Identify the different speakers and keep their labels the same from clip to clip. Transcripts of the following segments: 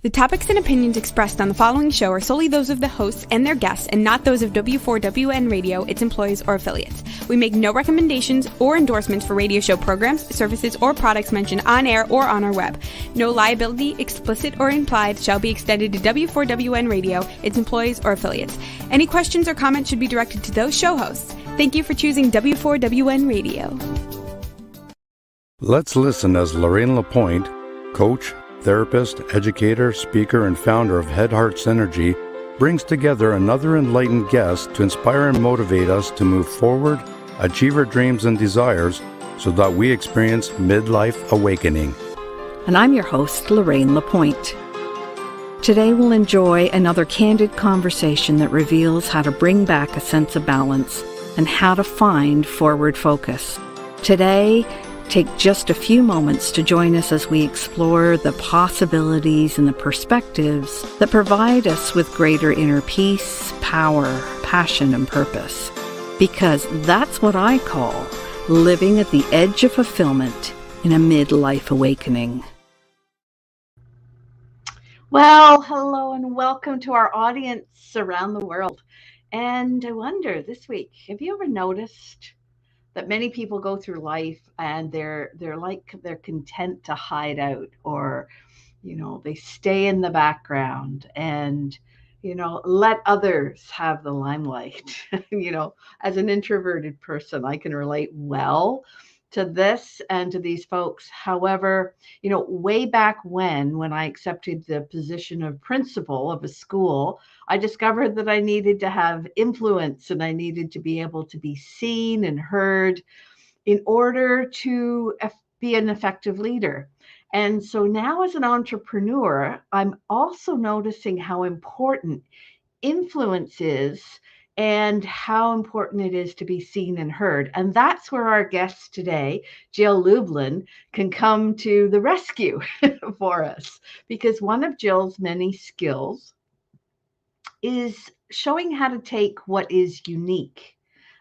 Speaker 1: The topics and opinions expressed on the following show are solely those of the hosts and their guests and not those of W4WN Radio, its employees, or affiliates. We make no recommendations or endorsements for radio show programs, services, or products mentioned on air or on our web. No liability, explicit or implied, shall be extended to W4WN Radio, its employees, or affiliates. Any questions or comments should be directed to those show hosts. Thank you for choosing W4WN Radio.
Speaker 2: Let's listen as Lorraine Lapointe, coach, therapist, educator, speaker, and founder of Head Heart Synergy, brings together another enlightened guest to inspire and motivate us to move forward, achieve our dreams and desires, so that we experience midlife awakening.
Speaker 3: And I'm your host, Lorraine Lapointe. Today we'll enjoy another candid conversation that reveals how to bring back a sense of balance and how to find forward focus. Today, take just a few moments to join us as we explore the possibilities and the perspectives that provide us with greater inner peace, power, passion, and purpose. Because that's what I call living at the edge of fulfillment in a midlife awakening.
Speaker 4: Well, hello and welcome to our audience around the world. And I wonder this week, have you ever noticed that many people go through life and they're content to hide out, or they stay in the background and let others have the limelight. As an introverted person, I can relate well to this and to these folks. However, way back when I accepted the position of principal of a school, I discovered that I needed to have influence and I needed to be able to be seen and heard in order to be an effective leader. And so now as an entrepreneur, I'm also noticing how important influence is and how important it is to be seen and heard. And that's where our guest today, Jill Lublin, can come to the rescue for us, because one of Jill's many skills is showing how to take what is unique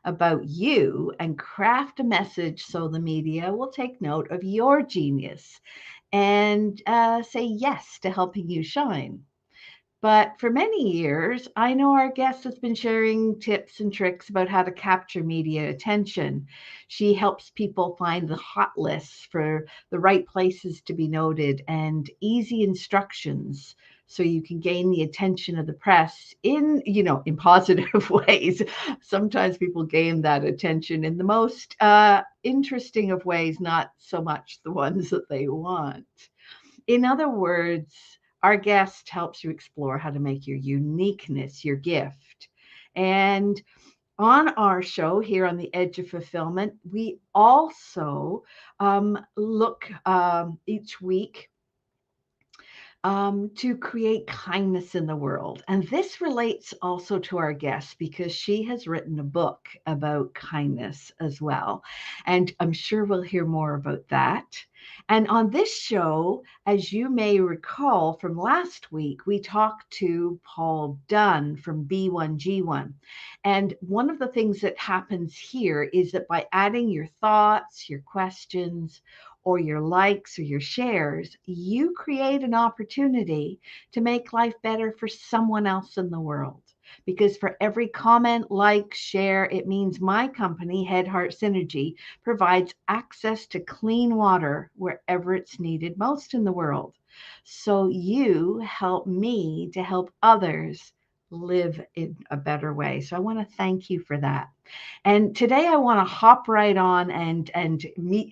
Speaker 4: about you and craft a message so the media will take note of your genius and say yes to helping you shine. But for many years, I know our guest has been sharing tips and tricks about how to capture media attention. She helps people find the hot lists for the right places to be noted and easy instructions so you can gain the attention of the press in positive ways. Sometimes people gain that attention in the most interesting of ways, not so much the ones that they want. In other words, our guest helps you explore how to make your uniqueness your gift. And on our show here on the Edge of Fulfillment, we also look each week to create kindness in the world. And this relates also to our guest because she has written a book about kindness as well. And I'm sure we'll hear more about that. And on this show, as you may recall from last week, we talked to Paul Dunn from B1G1. And one of the things that happens here is that by adding your thoughts, your questions, or your likes or your shares, you create an opportunity to make life better for someone else in the world. Because for every comment, like, share, it means my company, Head Heart Synergy, provides access to clean water wherever it's needed most in the world. So you help me to help others live in a better way. So I want to thank you for that. And today I want to hop right on and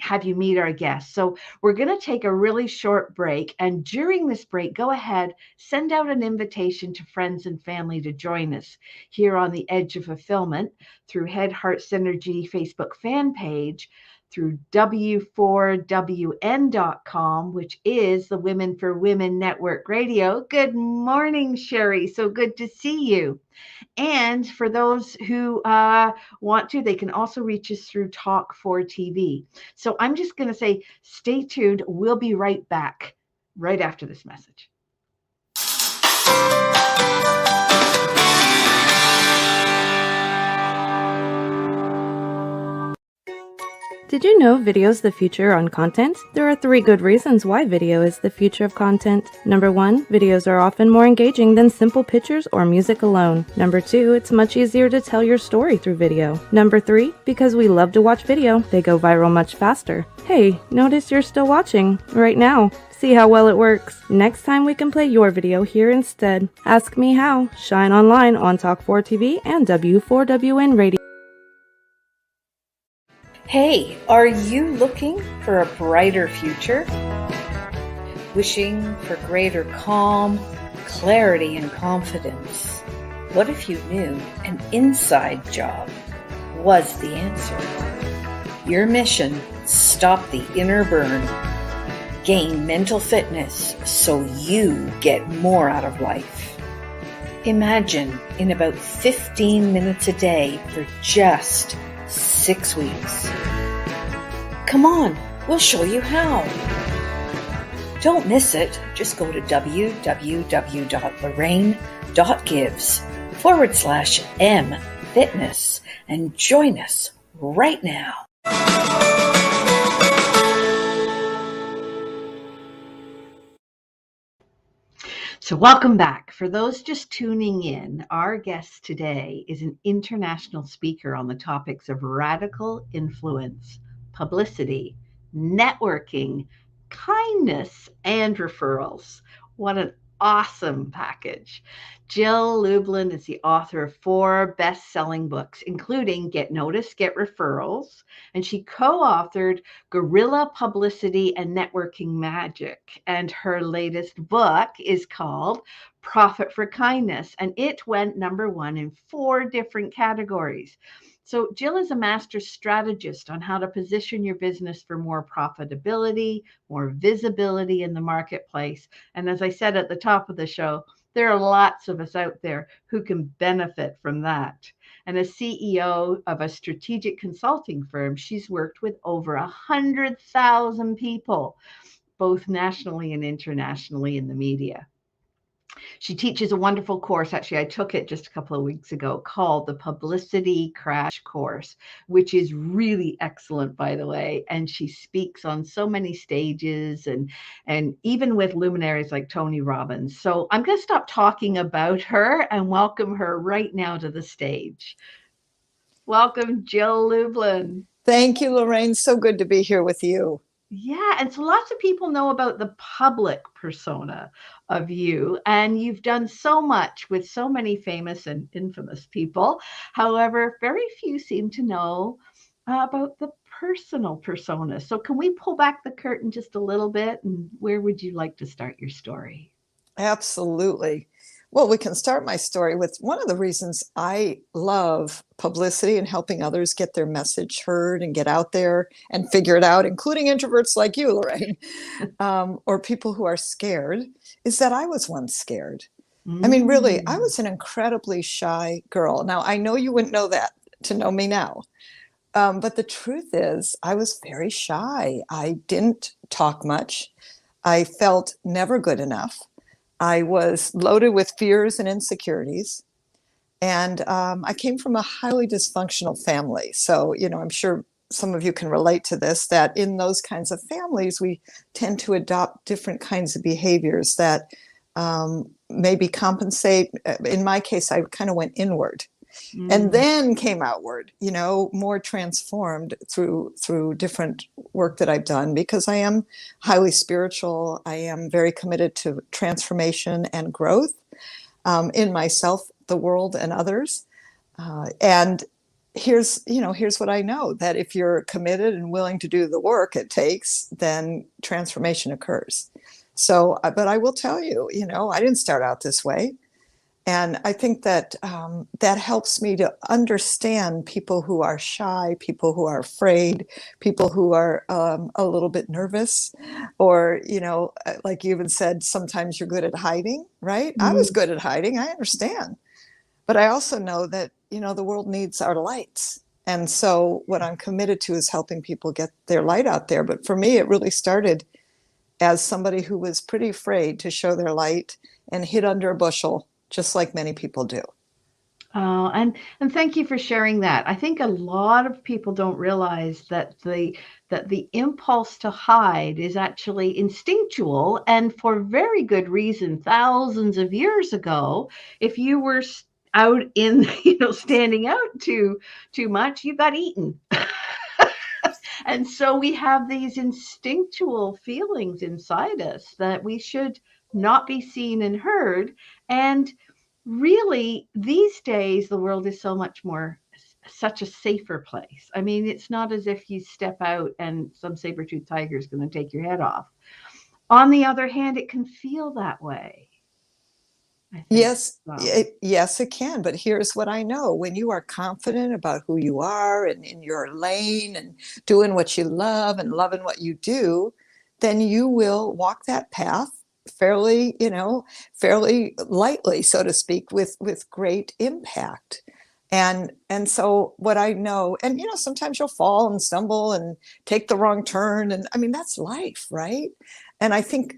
Speaker 4: have you meet our guests. So we're going to take a really short break. And during this break, go ahead, send out an invitation to friends and family to join us here on the Edge of Fulfillment through Head Heart Synergy Facebook fan page, through W4WN.com, which is the Women for Women Network Radio. Good morning, Sherry. So good to see you. And for those who want to, they can also reach us through Talk4TV. So I'm just going to say, stay tuned. We'll be right back right after this message.
Speaker 5: Did you know video is the future on content? There are 3 good reasons why video is the future of content. Number 1, videos are often more engaging than simple pictures or music alone. Number 2, it's much easier to tell your story through video. Number 3, because we love to watch video, they go viral much faster. Hey, notice you're still watching right now. See how well it works. Next time we can play your video here instead. Ask me how. Shine online on Talk 4 TV and W4WN Radio.
Speaker 3: Hey, are you looking for a brighter future? Wishing for greater calm, clarity, and confidence? What if you knew an inside job was the answer? Your mission: stop the inner burn, gain mental fitness so you get more out of life. Imagine in about 15 minutes a day for just 6 weeks. Come on, we'll show you how. Don't miss it. Just go to www.lorraine.gives/mfitness and join us right now.
Speaker 4: So welcome back. For those just tuning in, our guest today is an international speaker on the topics of radical influence, publicity, networking, kindness, and referrals. What an awesome package. Jill Lublin is the author of 4 best-selling books, including Get Noticed, Get Referrals, and she co-authored Guerrilla Publicity and Networking Magic. And her latest book is called Profit for Kindness, and it went #1 in 4 different categories. So Jill is a master strategist on how to position your business for more profitability, more visibility in the marketplace. And as I said at the top of the show, there are lots of us out there who can benefit from that. And as CEO of a strategic consulting firm, she's worked with over 100,000 people, both nationally and internationally in the media. She teaches a wonderful course. Actually, I took it just a couple of weeks ago called the Publicity Crash Course, which is really excellent, by the way. And she speaks on so many stages and even with luminaries like Tony Robbins. So I'm going to stop talking about her and welcome her right now to the stage. Welcome, Jill Lublin.
Speaker 6: Thank you, Lorraine. So good to be here with you.
Speaker 4: Yeah, and so lots of people know about the public persona of you, and you've done so much with so many famous and infamous people. However, very few seem to know about the personal persona. So can we pull back the curtain just a little bit, and where would you like to start your story?
Speaker 6: Absolutely. Well, we can start my story with one of the reasons I love publicity and helping others get their message heard and get out there and figure it out, including introverts like you, Lorraine, or people who are scared, is that I was once scared. I mean, really, I was an incredibly shy girl. Now, I know you wouldn't know that to know me now. But the truth is, I was very shy. I didn't talk much. I felt never good enough. I was loaded with fears and insecurities. And I came from a highly dysfunctional family. So, you know, I'm sure some of you can relate to this, that in those kinds of families, we tend to adopt different kinds of behaviors that maybe compensate. In my case, I kind of went inward and then came outward, you know, more transformed through different work that I've done, because I am highly spiritual. I am very committed to transformation and growth in myself, the world, and others. And here's what I know, that if you're committed and willing to do the work it takes, then transformation occurs. So, but I will tell you, you know, I didn't start out this way. And I think that that helps me to understand people who are shy, people who are afraid, people who are a little bit nervous, or, you know, like you even said, sometimes you're good at hiding, right? I was good at hiding. I understand. But I also know that, you know, the world needs our lights. And so what I'm committed to is helping people get their light out there. But for me, it really started as somebody who was pretty afraid to show their light and hid under a bushel, just like many people do.
Speaker 4: And thank you for sharing that. I think a lot of people don't realize that the impulse to hide is actually instinctual, and for very good reason. Thousands of years ago, if you were out in, standing out too much, you got eaten. And so we have these instinctual feelings inside us that we should not be seen and heard. And really, these days, the world is so much more, such a safer place. I mean, it's not as if you step out and some saber-toothed tiger is going to take your head off. On the other hand, it can feel that way. I think.
Speaker 6: Yes,
Speaker 4: So.
Speaker 6: yes, it can. But here's what I know. When you are confident about who you are and in your lane and doing what you love and loving what you do, then you will walk that path fairly, fairly lightly, so to speak, with great impact. And so what I know, and sometimes you'll fall and stumble and take the wrong turn. And I mean, that's life, right? And I think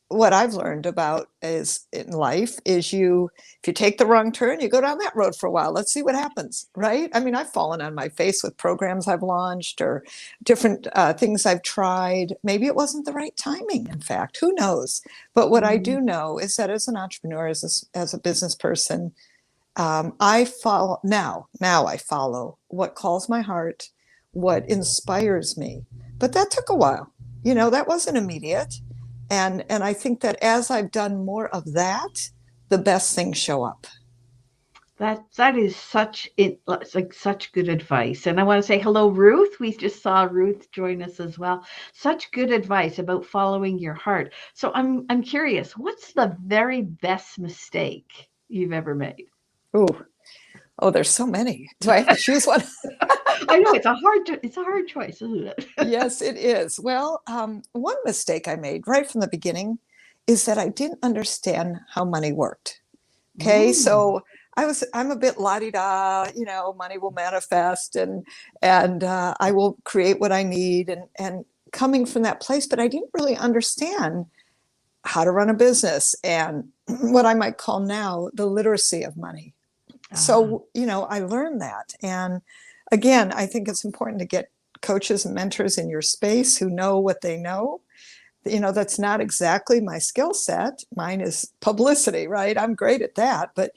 Speaker 6: what I've learned about is in life is if you take the wrong turn, you go down that road for a while. Let's see what happens, right? I mean, I've fallen on my face with programs I've launched or different things I've tried. Maybe it wasn't the right timing, in fact, who knows? But what I do know is that as an entrepreneur, as a business person, I follow now I follow what calls my heart, what inspires me. But that took a while. That wasn't immediate. And I think that as I've done more of that, the best things show up.
Speaker 4: That is such good advice. And I want to say hello, Ruth. We just saw Ruth join us as well. Such good advice about following your heart. So I'm curious, what's the very best mistake you've ever made?
Speaker 6: Oh, there's so many. Do I have to choose one?
Speaker 4: I know it's a hard choice, isn't it?
Speaker 6: Yes, it is. Well, one mistake I made right from the beginning is that I didn't understand how money worked. Okay, so I'm a bit la-di-da, money will manifest and I will create what I need and coming from that place, but I didn't really understand how to run a business and what I might call now the literacy of money. So, I learned that. And again, I think it's important to get coaches and mentors in your space who know what they know. That's not exactly my skill set. Mine is publicity, right? I'm great at that, but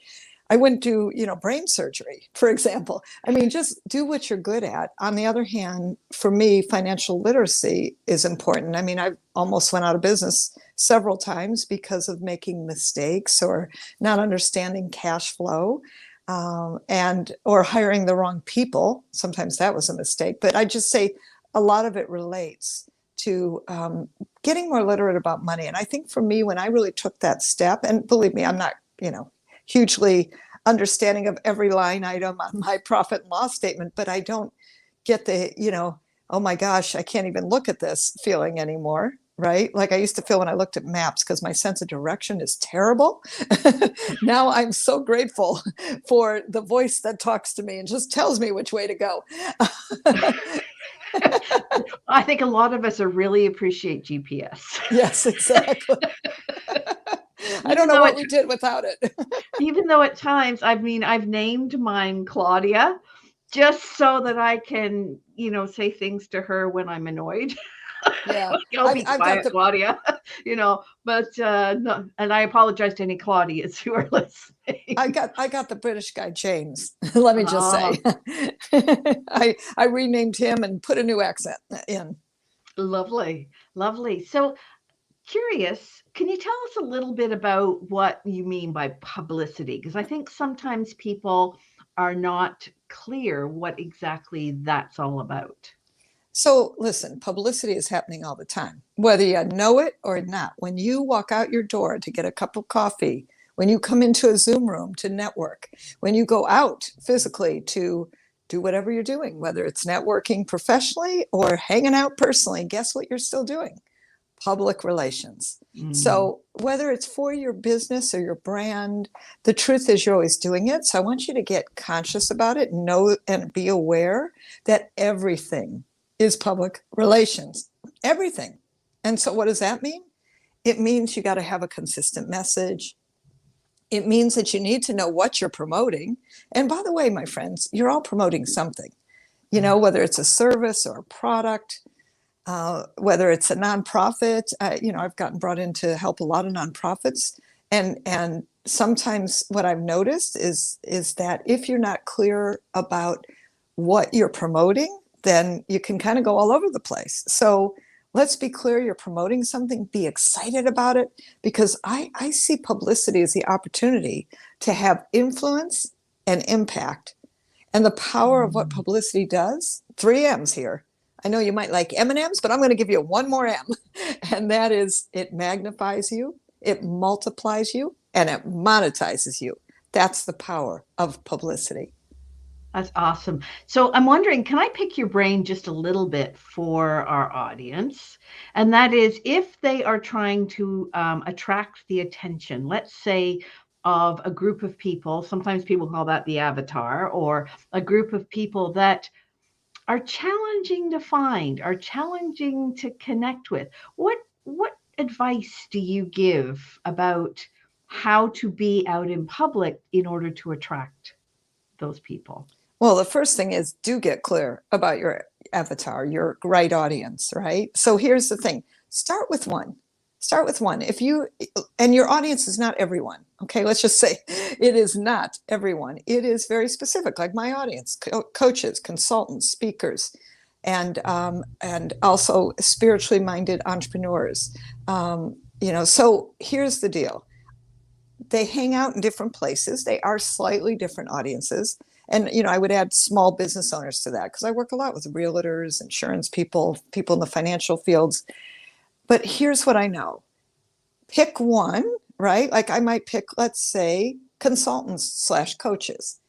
Speaker 6: I wouldn't do, brain surgery, for example. I mean, just do what you're good at. On the other hand, for me, financial literacy is important. I mean, I almost went out of business several times because of making mistakes or not understanding cash flow. Or hiring the wrong people. Sometimes that was a mistake, but I just say a lot of it relates to getting more literate about money. And I think for me, when I really took that step, and believe me, I'm not, hugely understanding of every line item on my profit and loss statement, but I don't get the, oh my gosh, I can't even look at this feeling anymore. Right? Like I used to feel when I looked at maps because my sense of direction is terrible. Now I'm so grateful for the voice that talks to me and just tells me which way to go.
Speaker 4: I think a lot of us really appreciate GPS.
Speaker 6: Yes, exactly. I don't know what we did without it.
Speaker 4: Even though at times, I've named mine Claudia just so that I can, say things to her when I'm annoyed.
Speaker 6: Yeah,
Speaker 4: I'll be quiet, Claudia, but no, and I apologize to any Claudias who are listening.
Speaker 6: I got the British guy, James. Let me just say, I renamed him and put a new accent in.
Speaker 4: Lovely. So curious, can you tell us a little bit about what you mean by publicity? Because I think sometimes people are not clear what exactly that's all about.
Speaker 6: So listen, publicity is happening all the time, whether you know it or not. When you walk out your door to get a cup of coffee, when you come into a Zoom room to network, when you go out physically to do whatever you're doing, whether it's networking professionally or hanging out personally, guess what you're still doing? Public relations. So whether it's for your business or your brand, the truth is you're always doing it. So I want you to get conscious about it, know and be aware that everything is public relations, everything. And so what does that mean? It means you got to have a consistent message. It means that you need to know what you're promoting. And by the way, my friends, you're all promoting something, whether it's a service or a product, whether it's a nonprofit. I've gotten brought in to help a lot of nonprofits. And sometimes what I've noticed is that if you're not clear about what you're promoting, then you can kind of go all over the place. So let's be clear, you're promoting something, be excited about it, because I see publicity as the opportunity to have influence and impact. And the power of what publicity does, 3 M's here. I know you might like M&Ms, but I'm going to give you one more M. And that is, it magnifies you, it multiplies you, and it monetizes you. That's the power of publicity.
Speaker 4: That's awesome. So I'm wondering, can I pick your brain just a little bit for our audience? And that is, if they are trying to attract the attention, let's say, of a group of people, sometimes people call that the avatar, or a group of people that are challenging to find, are challenging to connect with. What advice do you give about how to be out in public in order to attract those people?
Speaker 6: Well, the first thing is, do get clear about your avatar, your right audience, right? So here's the thing. Start with one. And your audience is not everyone. Okay, let's just say it is not everyone. It is very specific, like my audience, coaches, consultants, speakers, and also spiritually minded entrepreneurs. So here's the deal. They hang out in different places. They are slightly different audiences. And, I would add small business owners to that, because I work a lot with realtors, insurance people in the financial fields. But here's what I know. Pick one, right? Like I might pick, let's say, consultants/coaches,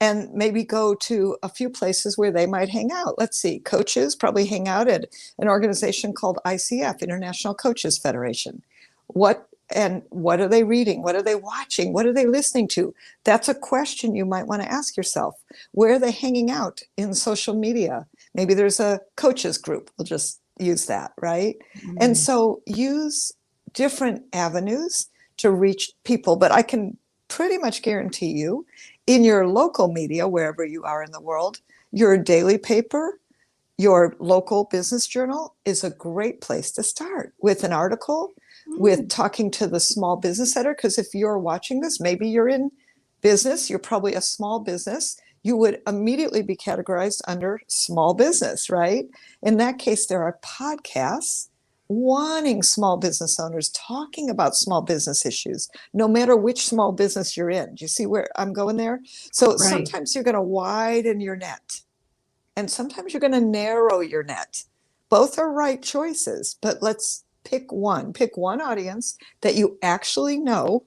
Speaker 6: and maybe go to a few places where they might hang out. Let's see, coaches probably hang out at an organization called ICF, International Coaches Federation. What are they reading? What are they watching? What are they listening to? That's a question you might want to ask yourself. Where are they hanging out in social media? Maybe there's a coaches group. We'll just use that, right? Mm-hmm. And so use different avenues to reach people. But I can pretty much guarantee you, in your local media, wherever you are in the world, your daily paper, your local business journal is a great place to start with an article, with talking to the small business editor. Because if you're watching this, maybe you're in business, you're probably a small business, you would immediately be categorized under small business, right? In that case, there are podcasts wanting small business owners talking about small business issues, no matter which small business you're in. Do you see where I'm going there? So right. Sometimes you're going to widen your net, and sometimes you're going to narrow your net. Both are right choices, but let's pick one audience that you actually know,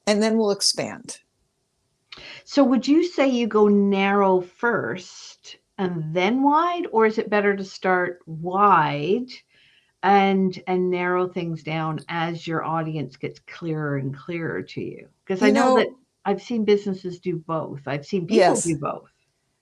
Speaker 6: and then we'll expand.
Speaker 4: So would you say you go narrow first and then wide, or is it better to start wide and narrow things down as your audience gets clearer and clearer to you? Because I know that I've seen businesses do both. I've seen people do both.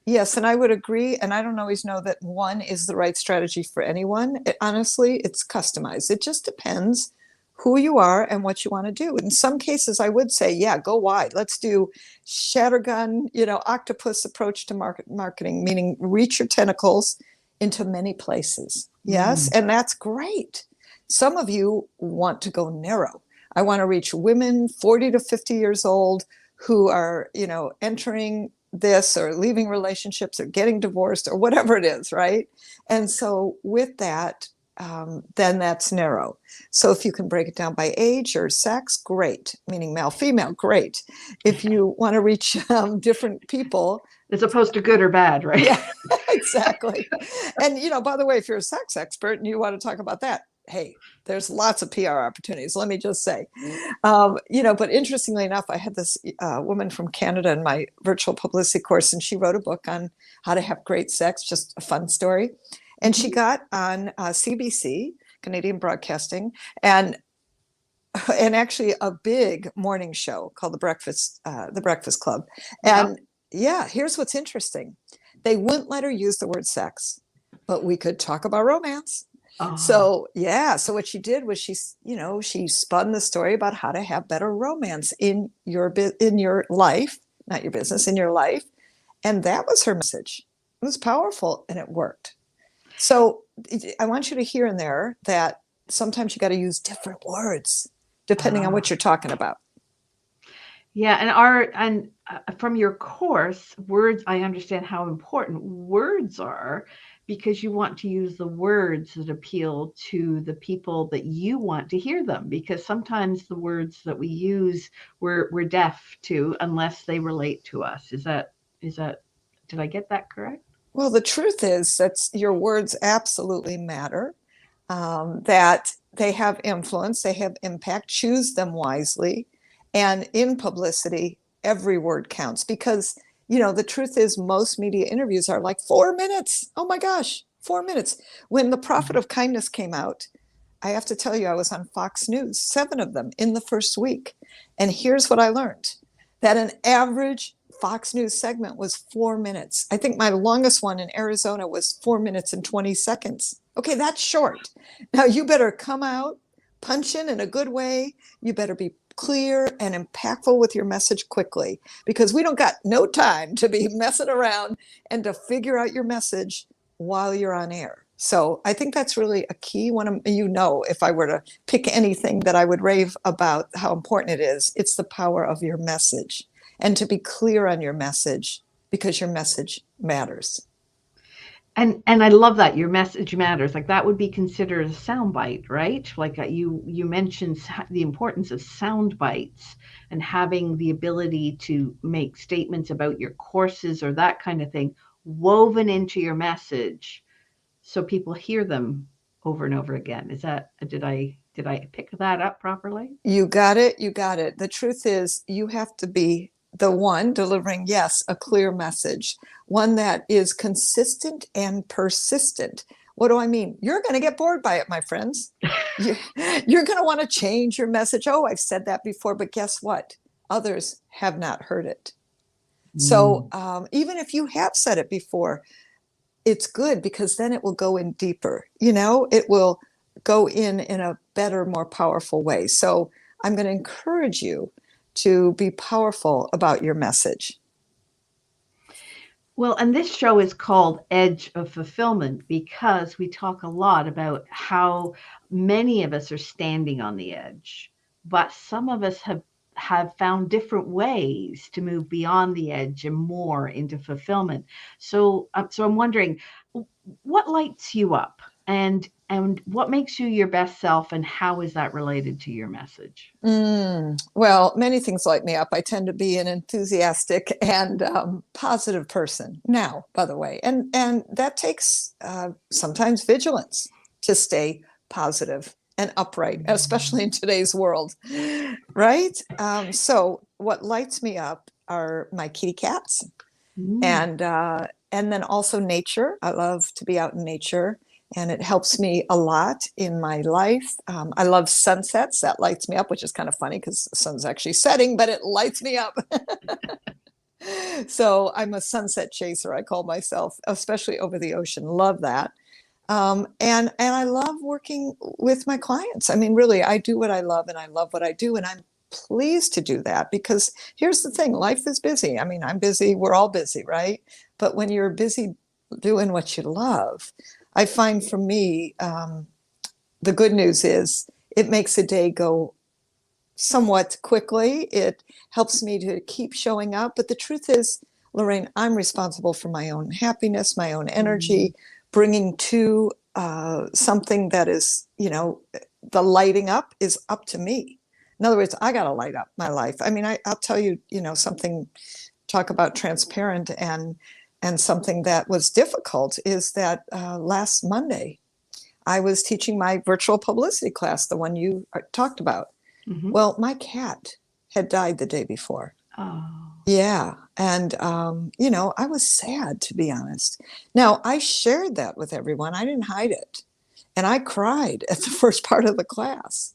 Speaker 6: Yes, and I would agree. And I don't always know that one is the right strategy for anyone. Honestly, it's customized. It just depends who you are and what you want to do. In some cases, I would say, go wide. Let's do shattergun, octopus approach to marketing, meaning reach your tentacles into many places. Yes, and that's great. Some of you want to go narrow. I want to reach women 40 to 50 years old who are, entering this or leaving relationships or getting divorced or whatever it is, right? And so with that, then that's narrow. So if you can break it down by age or sex, great. Meaning male, female, great. If you want to reach different people,
Speaker 4: as opposed to good or bad, right?
Speaker 6: Yeah, exactly. And by the way, if you're a sex expert and you want to talk about that, hey, there's lots of PR opportunities. Let me just say, but interestingly enough, I had this woman from Canada in my virtual publicity course, and she wrote a book on how to have great sex, just a fun story. And she got on CBC, Canadian Broadcasting, and actually a big morning show called The Breakfast Club. And here's what's interesting. They wouldn't let her use the word sex, but we could talk about romance.
Speaker 4: Oh,
Speaker 6: So yeah, so what she did was she spun the story about how to have better romance in your life, not your business, in your life, and that was her message. It was powerful and it worked. So I want you to hear in there that sometimes you got to use different words depending on what you're talking about.
Speaker 4: yeah. And from your course, words, I understand how important words are because you want to use the words that appeal to the people that you want to hear them. Because sometimes the words that we use, we're deaf to unless they relate to us. Is that, did I get that correct?
Speaker 6: Well, the truth is that your words absolutely matter, that they have influence, they have impact. Choose them wisely. And in publicity, every word counts because, the truth is most media interviews are like 4 minutes. Oh my gosh, 4 minutes. When The Profit of Kindness came out, I have to tell you, I was on Fox News, 7 of them in the first week. And here's what I learned, that an average Fox News segment was 4 minutes. I think my longest one in Arizona was 4 minutes and 20 seconds. Okay, that's short. Now you better come out, punch in a good way. You better be clear and impactful with your message quickly because we don't got no time to be messing around and to figure out your message while you're on air. So I think that's really a key one. If I were to pick anything that I would rave about how important it is, it's the power of your message and to be clear on your message because your message matters.
Speaker 4: And I love that your message matters. Like that would be considered a soundbite, right? Like you mentioned the importance of sound bites and having the ability to make statements about your courses or that kind of thing woven into your message so people hear them over and over again. Did I pick that up properly?
Speaker 6: You got it. You got it. The truth is you have to be the one delivering, yes, a clear message, one that is consistent and persistent. What do I mean? You're going to get bored by it, my friends. You're going to want to change your message. Oh, I've said that before, but guess what? Others have not heard it. So even if you have said it before, it's good because then it will go in deeper. It will go in a better, more powerful way. So I'm going to encourage you to be powerful about your message.
Speaker 4: Well, and this show is called Edge of Fulfillment because we talk a lot about how many of us are standing on the edge, but some of us have found different ways to move beyond the edge and more into fulfillment. So I'm wondering, what lights you up and what makes you your best self and how is that related to your message?
Speaker 6: Well, many things light me up. I tend to be an enthusiastic and positive person now, by the way. And that takes sometimes vigilance to stay positive and upright, especially in today's world, right? So what lights me up are my kitty cats and then also nature. I love to be out in nature. And it helps me a lot in my life. I love sunsets. That lights me up, which is kind of funny because the sun's actually setting, but it lights me up. So I'm a sunset chaser, I call myself, especially over the ocean. Love that. And I love working with my clients. I mean, really, I do what I love and I love what I do. And I'm pleased to do that because here's the thing, life is busy. I mean, I'm busy. We're all busy, right? But when you're busy doing what you love, I find for me, the good news is it makes a day go somewhat quickly. It helps me to keep showing up. But the truth is, Lorraine, I'm responsible for my own happiness, my own energy, bringing to something that is, the lighting up is up to me. In other words, I got to light up my life. I mean, I'll tell you, something, talk about transparent and something that was difficult is that last Monday, I was teaching my virtual publicity class, the one you talked about. Mm-hmm. Well, my cat had died the day before.
Speaker 4: Oh.
Speaker 6: Yeah. And, I was sad, to be honest. Now, I shared that with everyone. I didn't hide it. And I cried at the first part of the class.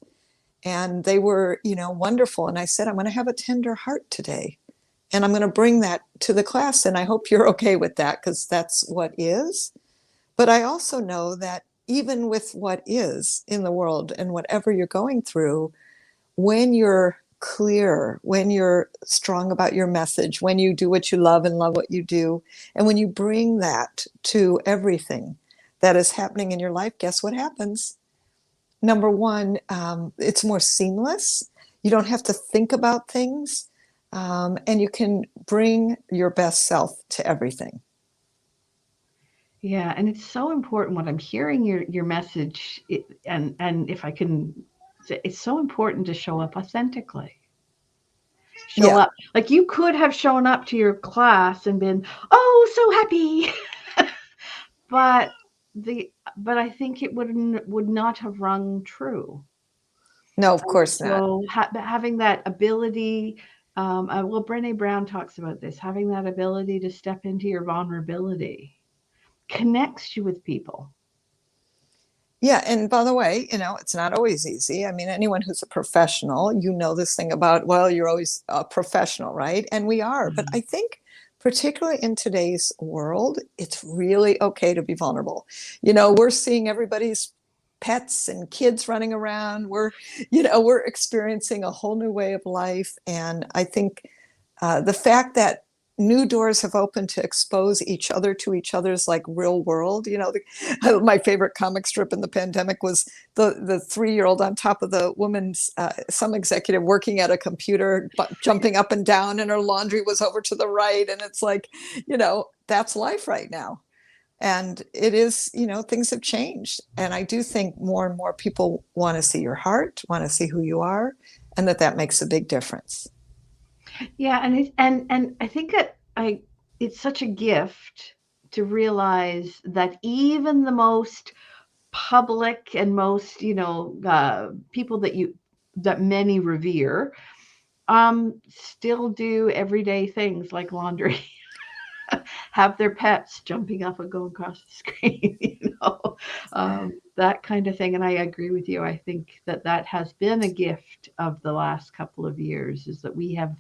Speaker 6: And they were, wonderful. And I said, I'm going to have a tender heart today. And I'm going to bring that to the class. And I hope you're okay with that because that's what is. But I also know that even with what is in the world and whatever you're going through, when you're clear, when you're strong about your message, when you do what you love and love what you do, and when you bring that to everything that is happening in your life, guess what happens? Number one, it's more seamless. You don't have to think about things, and you can bring your best self to everything.
Speaker 4: Yeah, and it's so important what I'm hearing your message, and if I can, it's so important to show up authentically. Show
Speaker 6: Yeah,
Speaker 4: up like you could have shown up to your class and been, oh, so happy, but but I think it would not have rung true.
Speaker 6: no, of course not.
Speaker 4: So having that ability, well, Brené Brown talks about this, having that ability to step into your vulnerability connects you with people.
Speaker 6: Yeah, and by the way, it's not always easy. I mean, anyone who's a professional, this thing about, well, you're always a professional, right? And we are. But I think, particularly in today's world, it's really okay to be vulnerable. We're seeing everybody's pets and kids running around. We're experiencing a whole new way of life. And I think the fact that new doors have opened to expose each other to each other's like real world. My favorite comic strip in the pandemic was the 3-year-old on top of the woman's, some executive working at a computer, jumping up and down, and her laundry was over to the right. And it's like, that's life right now. And it is, things have changed. And I do think more and more people want to see your heart, want to see who you are, and that makes a big difference.
Speaker 4: Yeah, and I think that it's such a gift to realize that even the most public and most people that many revere still do everyday things like laundry, have their pets jumping up and going across the screen, that kind of thing. And I agree with you. I think that has been a gift of the last couple of years, is that we have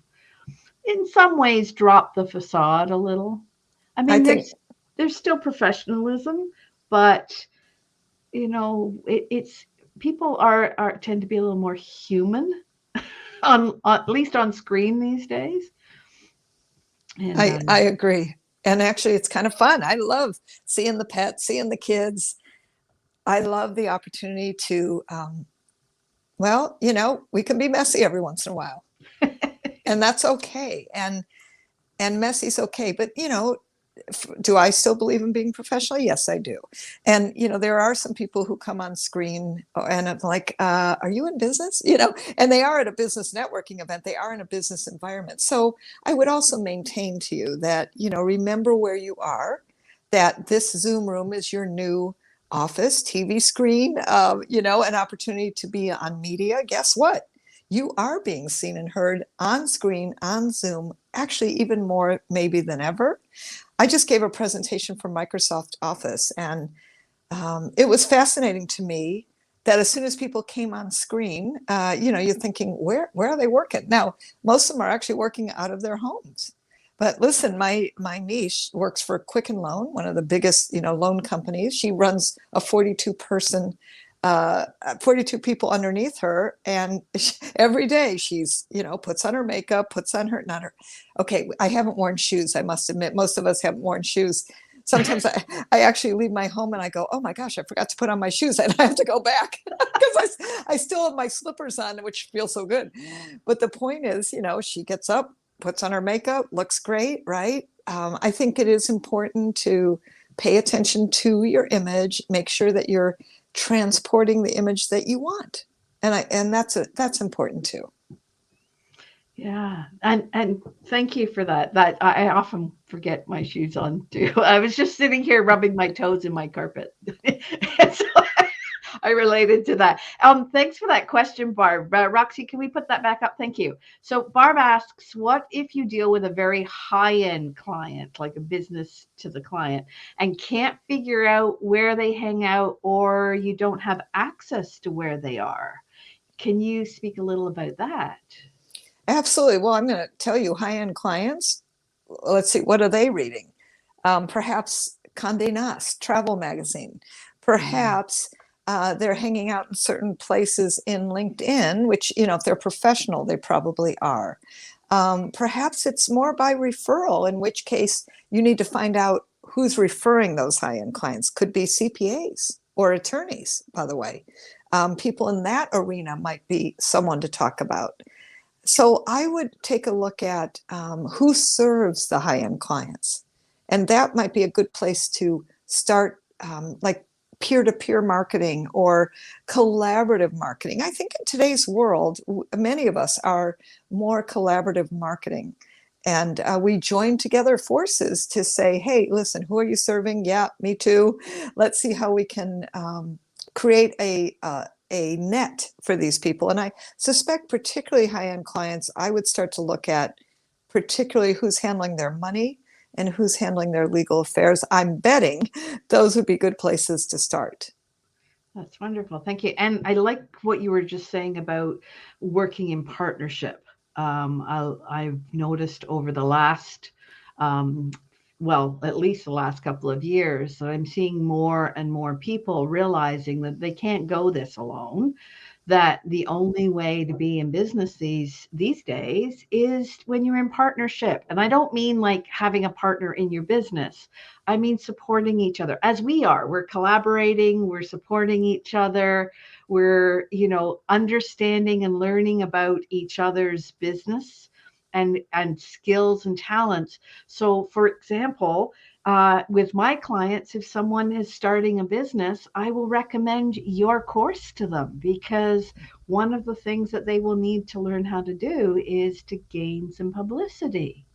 Speaker 4: in some ways dropped the facade a little. I mean, there's still professionalism, but it's people are tend to be a little more human on at least on screen these days. And,
Speaker 6: I agree. And actually, it's kind of fun. I love seeing the pets, seeing the kids. I love the opportunity to, we can be messy every once in a while. And that's okay. And messy's okay. But, do I still believe in being professional? Yes, I do. And, there are some people who come on screen and I'm like, are you in business? And they are at a business networking event. They are in a business environment. So I would also maintain to you that, remember where you are, that this Zoom room is your new office, TV screen, an opportunity to be on media. Guess what? You are being seen and heard on screen, on Zoom, actually even more maybe than ever. I just gave a presentation for Microsoft Office, and it was fascinating to me that as soon as people came on screen, you're thinking, where are they working? Now, most of them are actually working out of their homes. But listen, my niece works for Quicken Loan, one of the biggest, loan companies. She runs a 42 people underneath her. And every day she's, puts on her makeup, okay, I haven't worn shoes. I must admit, most of us haven't worn shoes. Sometimes I actually leave my home and I go, oh my gosh, I forgot to put on my shoes. And I have to go back because I still have my slippers on, which feels so good. But the point is, she gets up, puts on her makeup, looks great, right? I think it is important to pay attention to your image, make sure that you're transporting the image that you want. And that's important too.
Speaker 4: Yeah. And thank you for that. That I often forget my shoes on too. I was just sitting here rubbing my toes in my carpet. So I related to that. Thanks for that question, Barb. Roxy, can we put that back up? Thank you. So Barb asks, what if you deal with a very high-end client, like a business to the client, and can't figure out where they hang out, or you don't have access to where they are? Can you speak a little about that?
Speaker 6: Absolutely. Well, I'm going to tell you, high-end clients, let's see, what are they reading? Perhaps Condé Nast Travel Magazine. Perhaps they're hanging out in certain places in LinkedIn, which, if they're professional, they probably are. Perhaps it's more by referral, in which case you need to find out who's referring those high-end clients. Could be CPAs or attorneys, by the way. People in that arena might be someone to talk about. So I would take a look at who serves the high-end clients. And that might be a good place to start, like peer-to-peer marketing or collaborative marketing. I think in today's world, many of us are more collaborative marketing. And we join together forces to say, hey, listen, who are you serving? Yeah, me too. Let's see how we can create a net for these people. And I suspect particularly high-end clients, I would start to look at particularly who's handling their money and who's handling their legal affairs. I'm betting those would be good places to start.
Speaker 4: That's wonderful. Thank you. And I like what you were just saying about working in partnership. I've noticed over the last, at least the last couple of years, that I'm seeing more and more people realizing that they can't go this alone, that the only way to be in business these days is when you're in partnership. And I don't mean like having a partner in your business. I mean supporting each other as we are. We're collaborating, we're supporting each other, we're, understanding and learning about each other's business and skills and talents. So for example, with my clients, if someone is starting a business, I will recommend your course to them, because one of the things that they will need to learn how to do is to gain some publicity.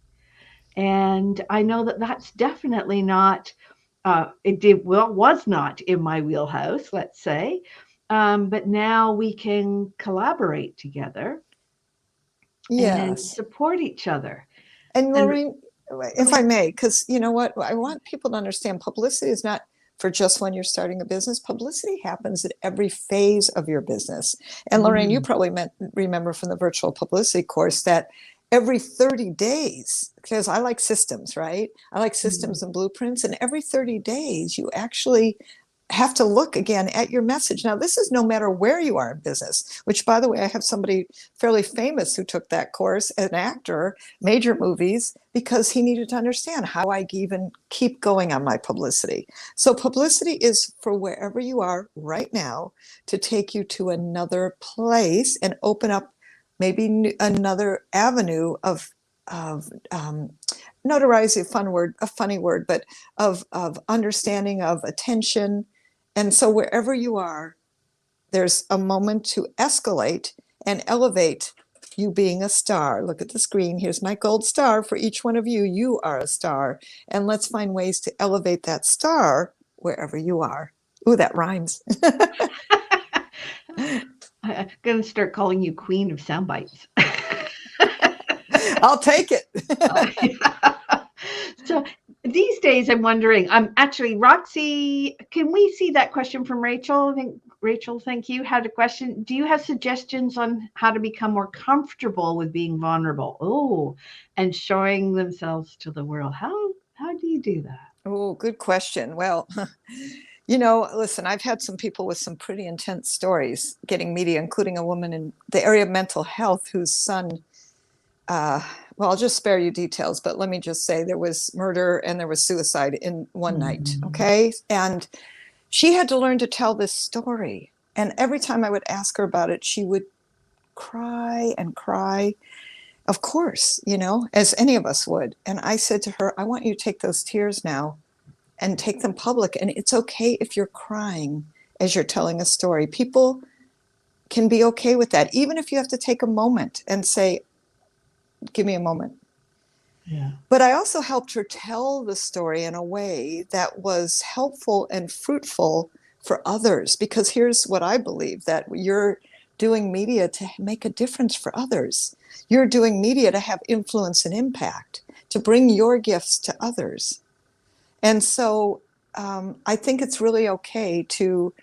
Speaker 4: And I know that that's definitely not, was not in my wheelhouse, let's say. But now we can collaborate together and support each other.
Speaker 6: And Lorraine, if I may, because you know what, I want people to understand publicity is not for just when you're starting a business. Publicity happens at every phase of your business. And Lorraine, you probably remember from the virtual publicity course that every 30 days, because I like systems, right? I like systems and blueprints. And every 30 days, you actually have to look again at your message. Now, this is no matter where you are in business, which, by the way, I have somebody fairly famous who took that course, an actor, major movies, because he needed to understand how I even keep going on my publicity. So publicity is for wherever you are right now to take you to another place and open up maybe another avenue of notoriety, a funny word, but of understanding, of attention. And so wherever you are, there's a moment to escalate and elevate you being a star. Look at the screen. Here's my gold star for each one of you. You are a star. And let's find ways to elevate that star wherever you are. Ooh, that rhymes.
Speaker 4: I'm going to start calling you Queen of Sound Bites.
Speaker 6: I'll take it.
Speaker 4: So these days I'm wondering, actually, Roxy, can we see that question from Rachel? I think Rachel, thank you, had a question. Do you have suggestions on how to become more comfortable with being vulnerable? And showing themselves to the world. How do you do that?
Speaker 6: Oh, good question. Well, listen, I've had some people with some pretty intense stories getting media, including a woman in the area of mental health whose son, I'll just spare you details, but let me just say there was murder and there was suicide in one night, okay? And she had to learn to tell this story. And every time I would ask her about it, she would cry and cry, of course, as any of us would. And I said to her, I want you to take those tears now and take them public. And it's okay if you're crying as you're telling a story. People can be okay with that, even if you have to take a moment and say, give me a moment.
Speaker 4: Yeah.
Speaker 6: But I also helped her tell the story in a way that was helpful and fruitful for others, because here's what I believe, that you're doing media to make a difference for others. You're doing media to have influence and impact, to bring your gifts to others. And so I think it's really okay to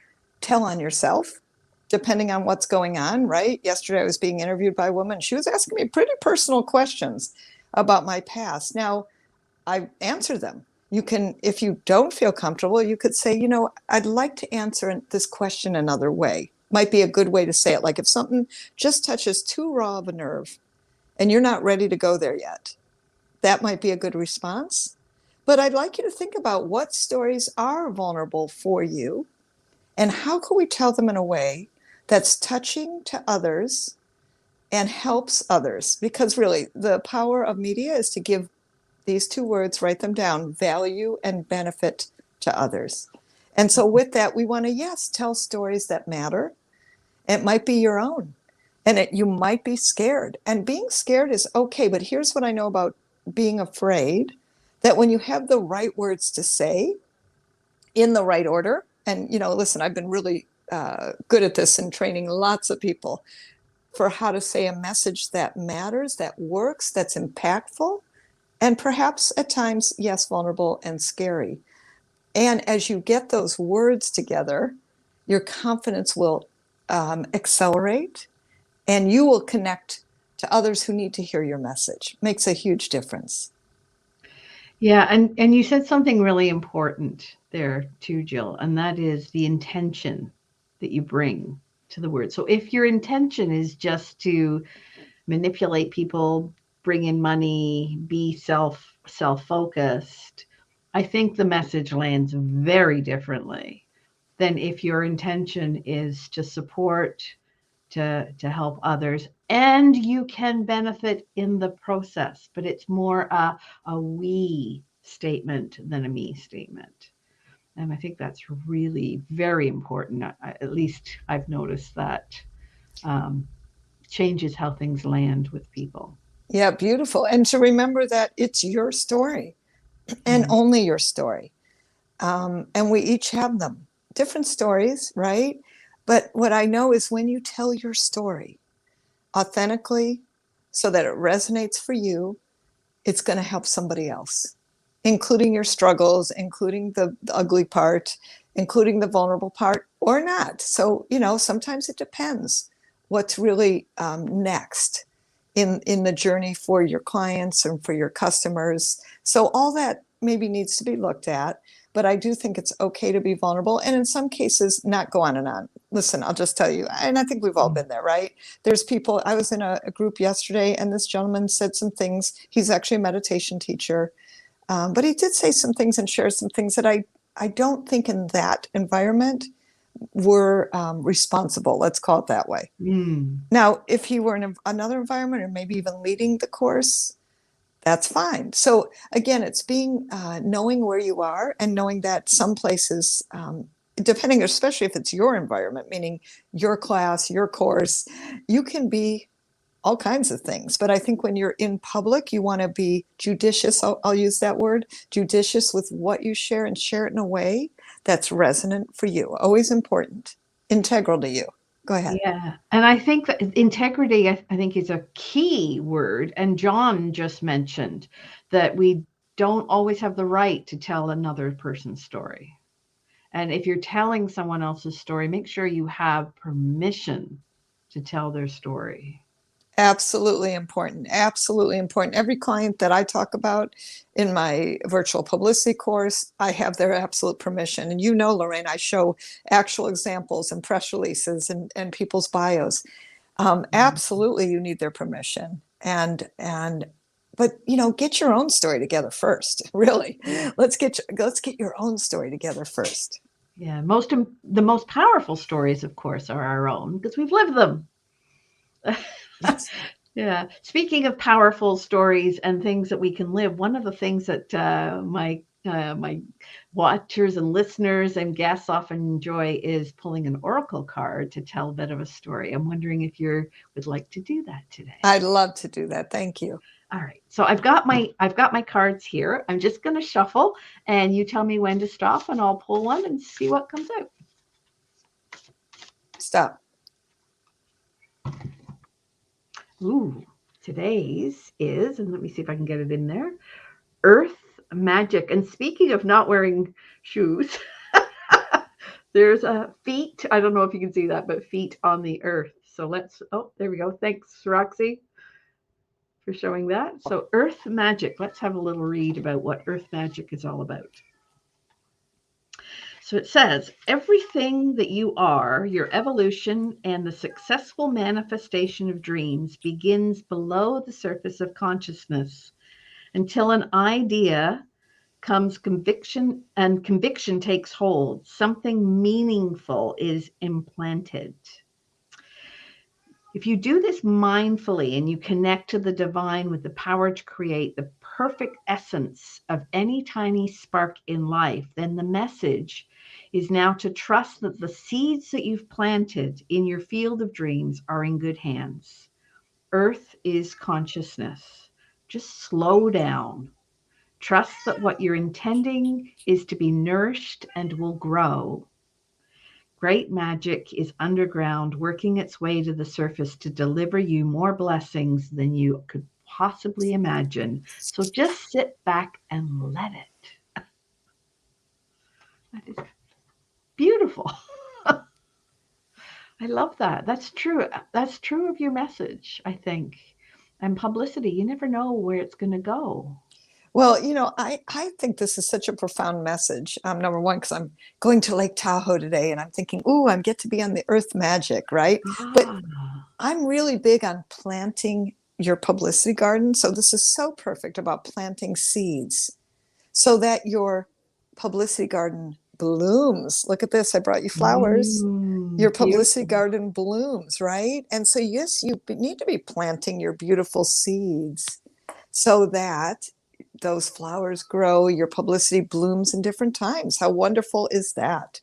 Speaker 6: tell on yourself, depending on what's going on, right? Yesterday I was being interviewed by a woman. She was asking me pretty personal questions about my past. Now, I answered them. You can, if you don't feel comfortable, you could say, I'd like to answer this question another way. Might be a good way to say it. Like if something just touches too raw of a nerve and you're not ready to go there yet, that might be a good response. But I'd like you to think about what stories are vulnerable for you and how can we tell them in a way that's touching to others and helps others? Because really, the power of media is to give these two words, write them down, value and benefit to others. And so with that, we want to, yes, tell stories that matter. It might be your own, and you might be scared. And being scared is okay, but here's what I know about being afraid, that when you have the right words to say in the right order, and, listen, I've been really good at this and training lots of people for how to say a message that matters, that works, that's impactful, and perhaps at times, yes, vulnerable and scary. And as you get those words together, your confidence will accelerate and you will connect to others who need to hear your message. Makes a huge difference.
Speaker 4: Yeah, and you said something really important there too, Jill, and that is the intention that you bring to the word. So if your intention is just to manipulate people, bring in money, be self-focused, I think the message lands very differently than if your intention is to support, to help others, and you can benefit in the process. But it's more a we statement than a me statement. And I think that's really very important. At least I've noticed that changes how things land with people.
Speaker 6: Yeah, beautiful. And to remember that it's your story and only your story. And we each have them. Different stories, right? But what I know is when you tell your story authentically so that it resonates for you, it's going to help somebody else, including your struggles, including the ugly part, including the vulnerable part, or not. So, sometimes it depends what's really next in the journey for your clients and for your customers. So all that maybe needs to be looked at, but I do think it's okay to be vulnerable, and in some cases not go on and on. Listen, I'll just tell you, and I think we've all been there, right? There's people, I was in a group yesterday and this gentleman said some things. He's actually a meditation teacher, but he did say some things and share some things that I don't think in that environment were responsible. Let's call it that way. Now, if he were in another environment or maybe even leading the course, that's fine. So again, it's being knowing where you are and knowing that some places, depending, especially if it's your environment, meaning your class, your course, you can be all kinds of things. But I think when you're in public, you want to be judicious. I'll use that word, judicious with what you share, and share it in a way that's resonant for you. Always important, integral to you. Go ahead.
Speaker 4: Yeah. And I think that integrity, I think, is a key word. And John just mentioned that we don't always have the right to tell another person's story. And if you're telling someone else's story, make sure you have permission to tell their story.
Speaker 6: Absolutely important. Absolutely important. Every client that I talk about in my virtual publicity course, I have their absolute permission. And Lorraine, I show actual examples and press releases and people's bios. Absolutely, you need their permission. But get your own story together first. Really, let's get your own story together first.
Speaker 4: Yeah, the most powerful stories, of course, are our own because we've lived them.
Speaker 6: Yes.
Speaker 4: Yeah. Speaking of powerful stories and things that we can live, one of the things that my watchers and listeners and guests often enjoy is pulling an oracle card to tell a bit of a story. I'm wondering if you would like to do that today.
Speaker 6: I'd love to do that. Thank you.
Speaker 4: All right. So I've got my cards here. I'm just going to shuffle, and you tell me when to stop, and I'll pull one and see what comes out.
Speaker 6: Stop.
Speaker 4: Ooh, today's is, and let me see if I can get it in there, Earth Magic. And speaking of not wearing shoes, there's feet. I don't know if you can see that, but feet on the earth. So there we go. Thanks, Roxy, for showing that. So earth magic, let's have a little read about what earth magic is all about. So it says, everything that you are, your evolution and the successful manifestation of dreams begins below the surface of consciousness until an idea comes conviction, and conviction takes hold. Something meaningful is implanted. If you do this mindfully and you connect to the divine with the power to create the perfect essence of any tiny spark in life, then the message is now to trust that the seeds that you've planted in your field of dreams are in good hands. Earth is consciousness. Just slow down. Trust that what you're intending is to be nourished and will grow. Great magic is underground, working its way to the surface to deliver you more blessings than you could possibly imagine. So just sit back and let it. That is beautiful. I love that. That's true. That's true of your message, I think. And publicity, you never know where it's going to go.
Speaker 6: Well, I think this is such a profound message. Number one, because I'm going to Lake Tahoe today and I'm thinking, ooh, I get to be on the earth magic, right? But I'm really big on planting your publicity garden. So this is so perfect about planting seeds so that your publicity garden blooms. Look at this. I brought you flowers. Your publicity garden blooms, right? And so, yes, you need to be planting your beautiful seeds so that those flowers grow, your publicity blooms in different times. How wonderful is that?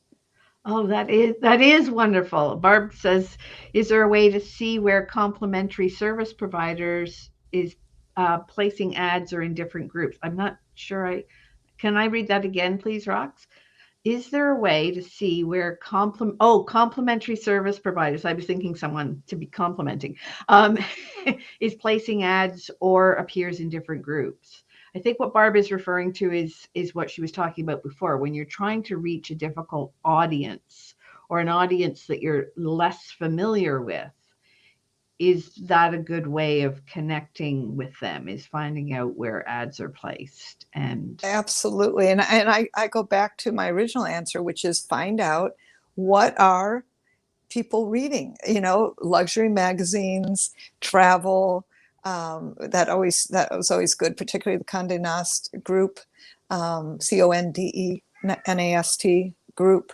Speaker 4: Oh, that is wonderful. Barb says, is there a way to see where complementary service providers is placing ads or in different groups? I'm not sure. Can I read that again, please, Rox? Is there a way to see where complementary service providers, I was thinking someone to be complimenting, is placing ads or appears in different groups? I think what Barb is referring to is what she was talking about before. When you're trying to reach a difficult audience or an audience that you're less familiar with, is that a good way of connecting with them, is finding out where ads are placed? And
Speaker 6: absolutely. And I go back to my original answer, which is find out what are people reading, luxury magazines, travel. That was always good, particularly the Condé Nast group, CONDENAST group.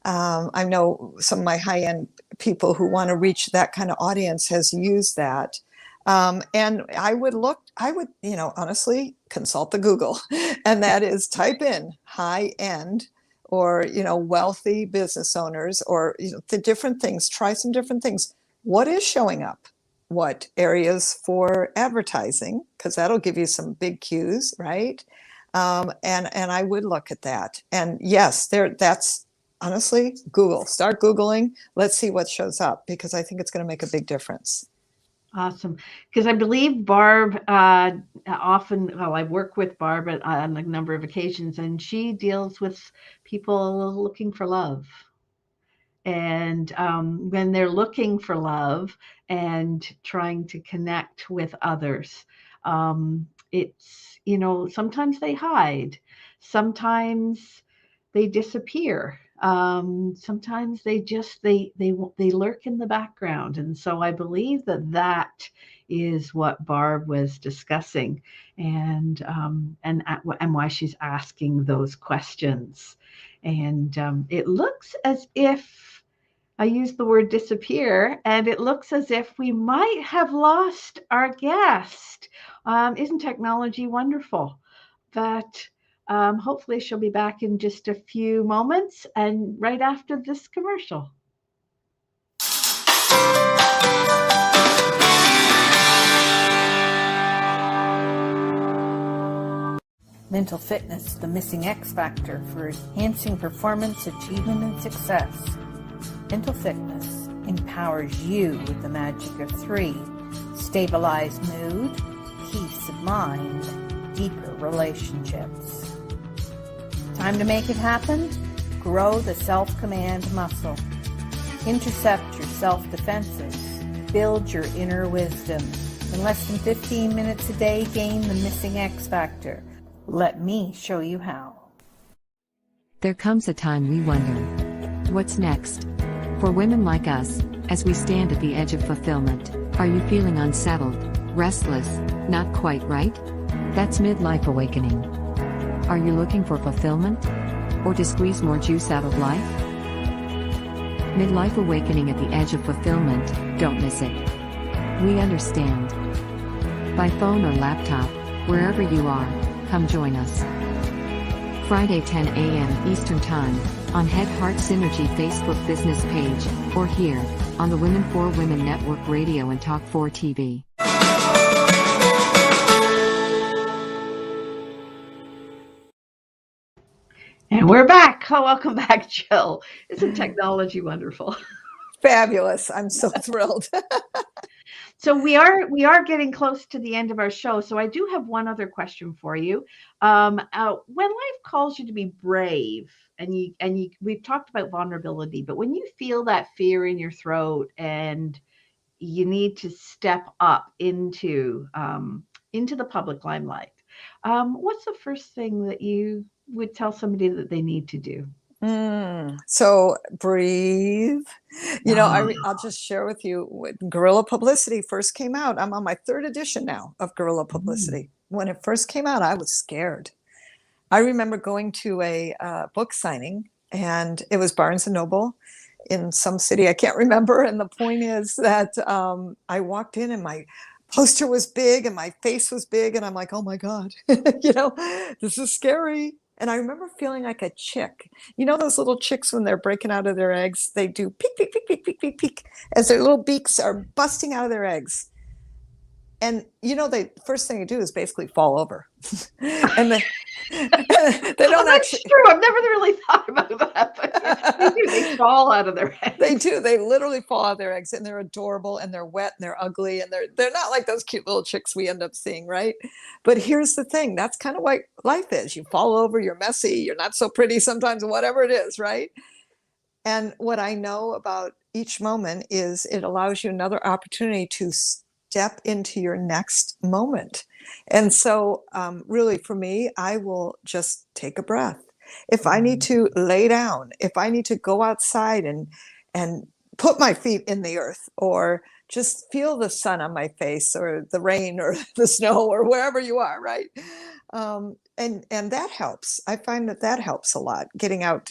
Speaker 6: I know some of my high-end people who want to reach that kind of audience has used that. And I would honestly consult the Google, and that is type in high-end or, wealthy business owners or the different things, try some different things. What is showing up? What areas for advertising? Because that'll give you some big cues, right? And I would look at that. And yes, that's honestly Google. Start Googling. Let's see what shows up, because I think it's going to make a big difference.
Speaker 4: Awesome. Because I believe Barb often, I work with Barb on a number of occasions, and she deals with people looking for love. And when they're looking for love and trying to connect with others, it's, sometimes they hide, sometimes they disappear. Sometimes they lurk in the background. And so I believe that is what Barb was discussing, and why she's asking those questions. And it looks as if, I use the word disappear, and it looks as if we might have lost our guest. Isn't technology wonderful? But hopefully she'll be back in just a few moments, and right after this commercial.
Speaker 7: Mental fitness, the missing X factor for enhancing performance, achievement, and success. Mental fitness empowers you with the magic of 3: stabilized mood, peace of mind, deeper relationships. Time to make it happen? Grow the self-command muscle. Intercept your self-defenses. Build your inner wisdom. In less than 15 minutes a day, gain the missing X factor. Let me show you how.
Speaker 8: There comes a time we wonder, what's next? For women like us, as we stand at the edge of fulfillment, are you feeling unsettled, restless, not quite right? That's midlife awakening. Are you looking for fulfillment? Or to squeeze more juice out of life? Midlife awakening at the edge of fulfillment, don't miss it. We understand. By phone or laptop, wherever you are, come join us. Friday 10 a.m. Eastern Time, on Head Heart Synergy Facebook business page, or here, on the Women for Women Network Radio and Talk 4 TV.
Speaker 4: And we're back. Oh, welcome back, Jill. Isn't technology wonderful?
Speaker 6: Fabulous. I'm so thrilled.
Speaker 4: So we are getting close to the end of our show. So I do have one other question for you. When life calls you to be brave, and we've talked about vulnerability, but when you feel that fear in your throat and you need to step up into the public limelight, what's the first thing that you would tell somebody that they need to do?
Speaker 6: So breathe. I'll just share with you when Guerrilla Publicity first came out. I'm on my third edition now of Guerrilla Publicity. When it first came out, I was scared. I remember going to a book signing, and it was Barnes and Noble in some city I can't remember. And the point is that I walked in, and my poster was big, and my face was big, and I'm like, oh my God, this is scary. And I remember feeling like a chick. You know those little chicks when they're breaking out of their eggs? They do peek, peek, peek, peek, peek, peek, peek, as their little beaks are busting out of their eggs. And the first thing you do is basically fall over. And they don't actually.
Speaker 4: True. I've never really thought about that. But they do. They fall out of their eggs.
Speaker 6: They do. They literally fall out of their eggs, and they're adorable, and they're wet, and they're ugly, and they're not like those cute little chicks we end up seeing, right? But here's the thing. That's kind of what life is. You fall over. You're messy. You're not so pretty sometimes. Whatever it is, right? And what I know about each moment is it allows you another opportunity to step into your next moment. And so really for me, I will just take a breath. If I need to lay down, if I need to go outside and put my feet in the earth, or just feel the sun on my face, or the rain, or the snow, or wherever you are, right? And that helps. I find that helps a lot. Getting out,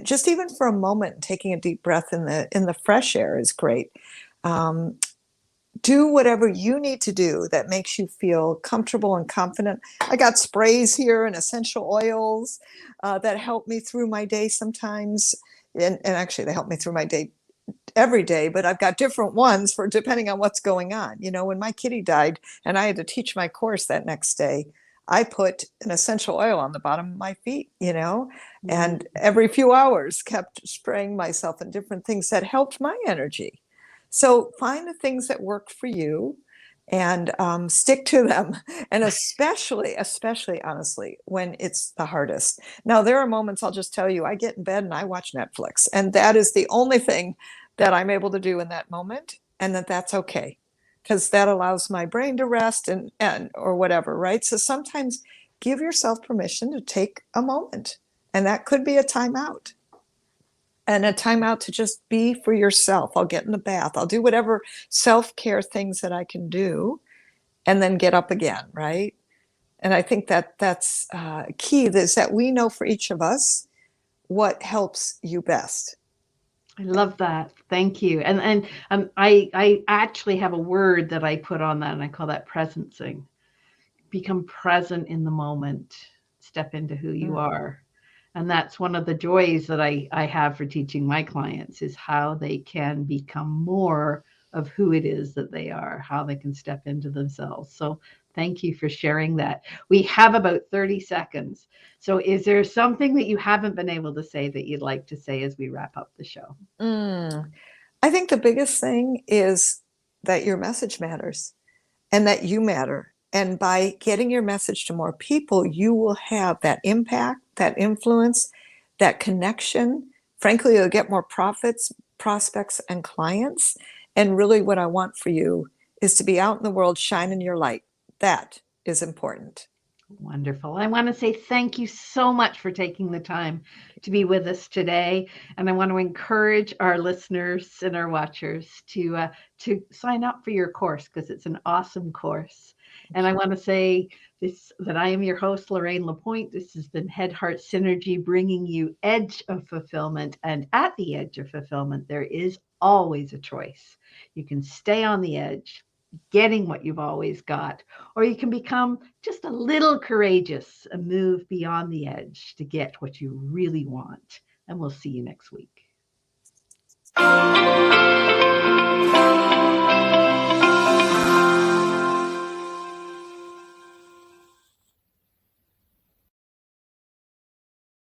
Speaker 6: just even for a moment, taking a deep breath in the fresh air is great. Do whatever you need to do that makes you feel comfortable and confident. I got sprays here and essential oils that help me through my day sometimes. And actually, they help me through my day every day, but I've got different ones for depending on what's going on. When my kitty died and I had to teach my course that next day, I put an essential oil on the bottom of my feet, and every few hours kept spraying myself in different things that helped my energy. So find the things that work for you and stick to them. And especially honestly, when it's the hardest. Now, there are moments, I'll just tell you, I get in bed and I watch Netflix. And that is the only thing that I'm able to do in that moment. And that's okay, because that allows my brain to rest and or whatever, right? So sometimes give yourself permission to take a moment. And that could be a timeout. And a timeout to just be for yourself. I'll get in the bath. I'll do whatever self-care things that I can do, and then get up again, right? And I think that's key, is that we know for each of us what helps you best.
Speaker 4: I love that. Thank you. And I actually have a word that I put on that, and I call that presencing. Become present in the moment. Step into who you are. And that's one of the joys that I have for teaching my clients, is how they can become more of who it is that they are, how they can step into themselves. So thank you for sharing that. We have about 30 seconds. So is there something that you haven't been able to say that you'd like to say as we wrap up the show?
Speaker 6: I think the biggest thing is that your message matters and that you matter. And by getting your message to more people, you will have that impact, that influence, that connection. Frankly, you'll get more profits, prospects, and clients. And really what I want for you is to be out in the world shining your light. That is important.
Speaker 4: Wonderful. I want to say thank you so much for taking the time to be with us today. And I want to encourage our listeners and our watchers to sign up for your course, because it's an awesome course. And I want to say that I am your host, Lorraine Lapointe. This has been Head Heart Synergy, bringing you Edge of Fulfillment. And at the edge of fulfillment, there is always a choice. You can stay on the edge, getting what you've always got, or you can become just a little courageous and move beyond the edge to get what you really want. And we'll see you next week.